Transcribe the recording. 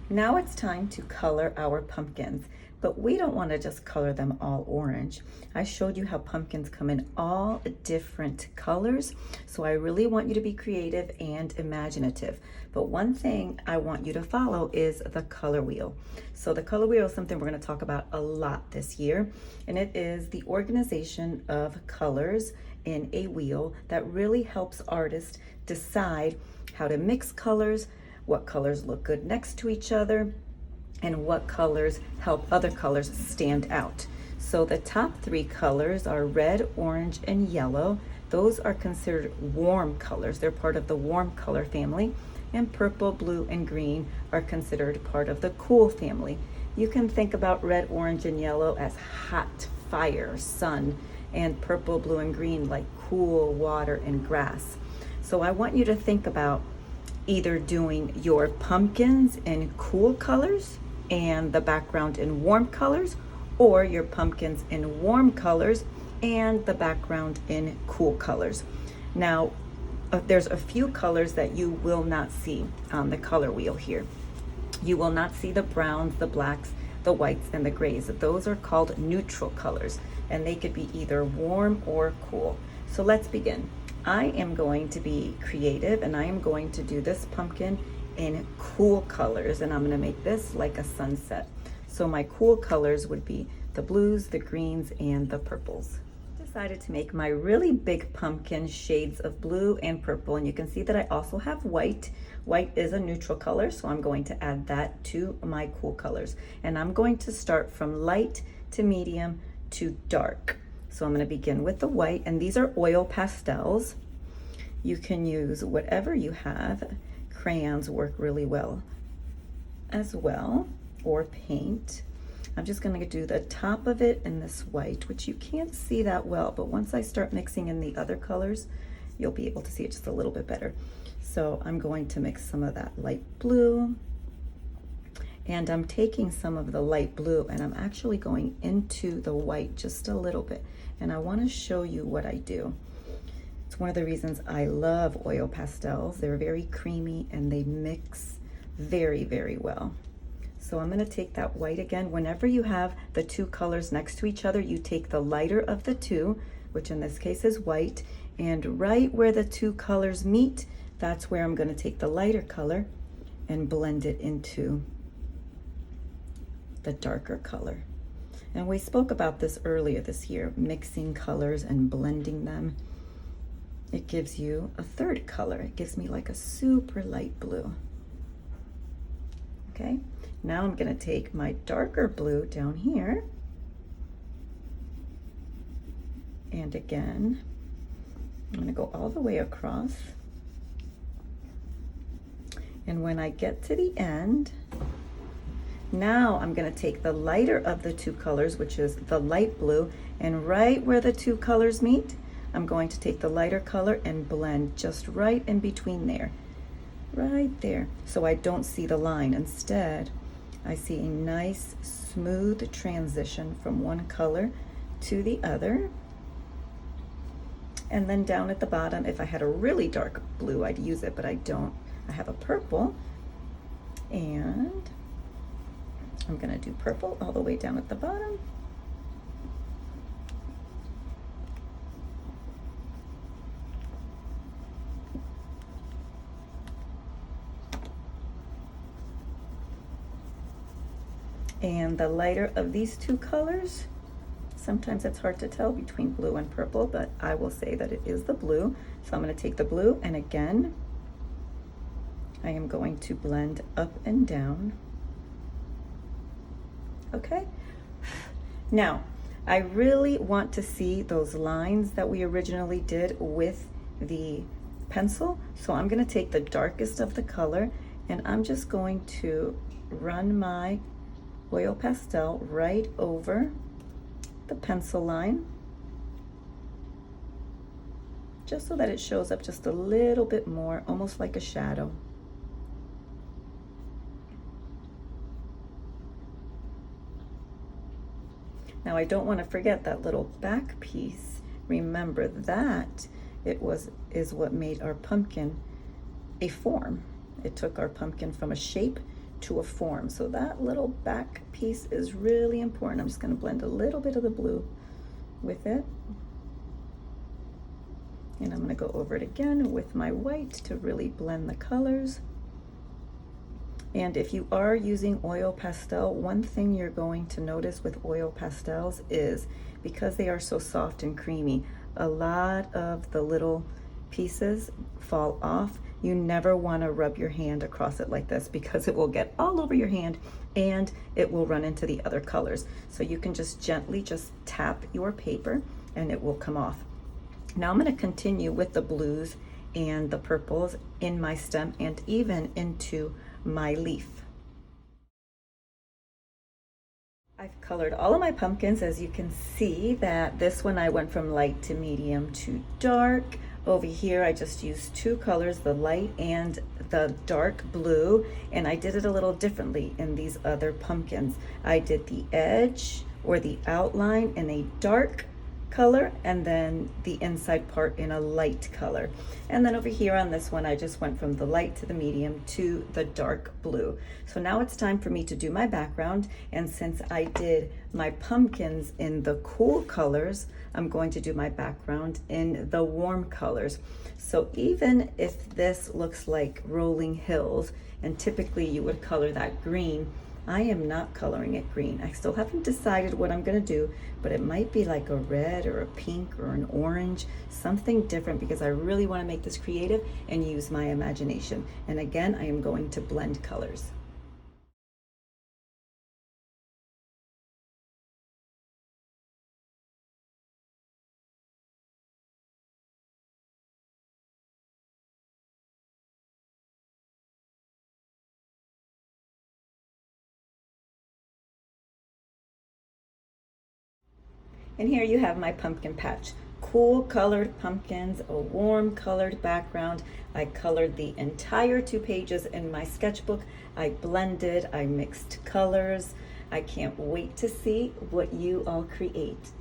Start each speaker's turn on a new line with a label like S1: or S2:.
S1: Now it's time to color our pumpkins, but we don't want to just color them all orange. I showed you how pumpkins come in all different colors, so I really want you to be creative and imaginative. But one thing I want you to follow is the color wheel. So the color wheel is something we're going to talk about a lot this year, and it is the organization of colors in a wheel that really helps artists decide how to mix colors, what colors look good next to each other, and what colors help other colors stand out. So the top three colors are red, orange, and yellow. Those are considered warm colors. They're part of the warm color family. And purple, blue, and green are considered part of the cool family. You can think about red, orange, and yellow as hot fire, sun, and purple, blue, and green like cool water and grass. So I want you to think about either doing your pumpkins in cool colors and the background in warm colors, or your pumpkins in warm colors and the background in cool colors. Now, there's a few colors that you will not see on the color wheel here. You will not see the browns, the blacks, the whites, and the grays. Those are called neutral colors, and they could be either warm or cool. So let's begin. I am going to be creative, and I am going to do this pumpkin in cool colors, and I'm going to make this like a sunset. So my cool colors would be the blues, the greens, and the purples. Decided to make my really big pumpkin shades of blue and purple, and you can see that I also have white. White is a neutral color, so I'm going to add that to my cool colors, and I'm going to start from light to medium to dark. So I'm going to begin with the white, and these are oil pastels. You can use whatever you have. Crayons work really well as well, or paint. I'm just going to do the top of it in this white, which you can't see that well, but once I start mixing in the other colors, you'll be able to see it just a little bit better. So I'm going to mix some of that light blue, and I'm taking some of the light blue and I'm actually going into the white just a little bit, and I want to show you what I do. It's one of the reasons I love oil pastels. They're very creamy and they mix very, very well. So I'm going to take that white again. Whenever you have the two colors next to each other, you take the lighter of the two, which in this case is white, and right where the two colors meet, that's where I'm going to take the lighter color and blend it into the darker color. And we spoke about this earlier this year, mixing colors and blending them. It gives you a third color. It gives me like a super light blue. Okay, now I'm going to take my darker blue down here, and again I'm going to go all the way across, and when I get to the end, now I'm going to take the lighter of the two colors, which is the light blue, and right where the two colors meet, I'm going to take the lighter color and blend just right in between there. Right there, so I don't see the line. Instead, I see a nice smooth transition from one color to the other. And then down at the bottom, if I had a really dark blue, I'd use it, but I don't. I have a purple, and I'm gonna do purple all the way down at the bottom. And the lighter of these two colors, sometimes it's hard to tell between blue and purple, but I will say that it is the blue. So I'm going to take the blue, and again, I am going to blend up and down. Okay. Now, I really want to see those lines that we originally did with the pencil. So I'm going to take the darkest of the color, and I'm just going to run my oil pastel right over the pencil line, just so that it shows up just a little bit more, almost like a shadow. Now I don't want to forget that little back piece. Remember that is what made our pumpkin a form. It took our pumpkin from a shape to a form. So that little back piece is really important. I'm just going to blend a little bit of the blue with it. And I'm going to go over it again with my white to really blend the colors. And if you are using oil pastel, one thing you're going to notice with oil pastels is because they are so soft and creamy, a lot of the little pieces fall off. You never want to rub your hand across it like this because it will get all over your hand and it will run into the other colors. So you can just gently just tap your paper and it will come off. Now I'm going to continue with the blues and the purples in my stem and even into my leaf. I've colored all of my pumpkins. As you can see that this one I went from light to medium to dark. Over here I just used two colors, the light and the dark blue, and I did it a little differently in these other pumpkins. I did the edge or the outline in a dark color and then the inside part in a light color. And then over here on this one, I just went from the light to the medium to the dark blue. So now it's time for me to do my background. And since I did my pumpkins in the cool colors, I'm going to do my background in the warm colors. So even if this looks like rolling hills, and typically you would color that green, I am not coloring it green. I still haven't decided what I'm gonna do, but it might be like a red or a pink or an orange, something different, because I really wanna make this creative and use my imagination. And again, I am going to blend colors. And here you have my pumpkin patch. Cool colored pumpkins, a warm colored background. I colored the entire 2 pages in my sketchbook. I blended, I mixed colors. I can't wait to see what you all create.